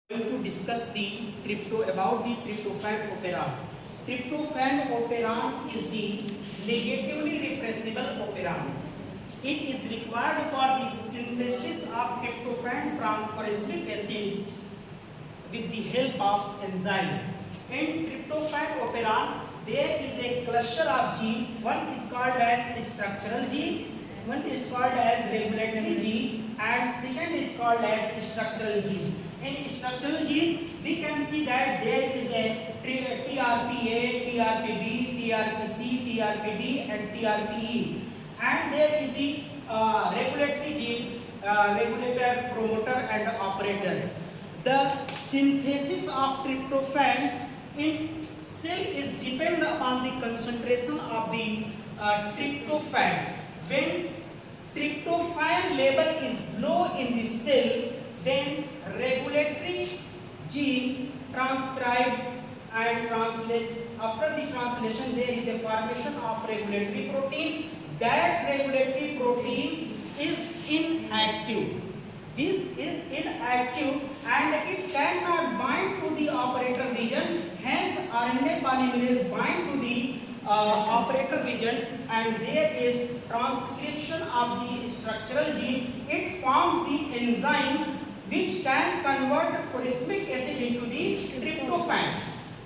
Going to discuss the tryptophan operon. Tryptophan operon is the negatively repressible operon. It is required for the synthesis of tryptophan from corticostearic acid with the help of enzyme. In tryptophan operon, there is a cluster of gene. One is called as structural gene, one is called as regulatory gene, and second is called as structural gene. In structural gene, we can see that there is a TRPA, TRPB, TRPC, TRPD, and TRPE, and there is the regulatory gene, regulator, promoter, and operator. The synthesis of tryptophan in cell is dependent upon the concentration of the tryptophan. When tryptophan level is low in the cell, then regulatory gene transcribed and translate. After the translation, there is the formation of regulatory protein. That regulatory protein is inactive. This is inactive and it cannot bind to the operator region. Hence, RNA polymerase bind to the operator region, and there is transcription of the structural gene. It forms the enzyme which can convert corticostearic acid into the tryptophan.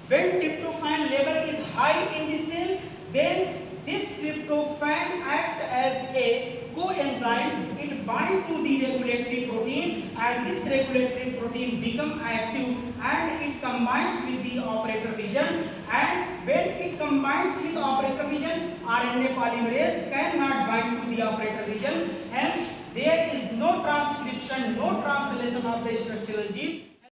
When tryptophan level is high in the cell, then this tryptophan acts as a coenzyme. It binds to the regulatory protein, and this regulatory protein becomes active and it combines with the operator region. And when it combines with the operator region, RNA polymerase cannot bind to the operator region. Hence, there is no transcription, no translation of the structural gene.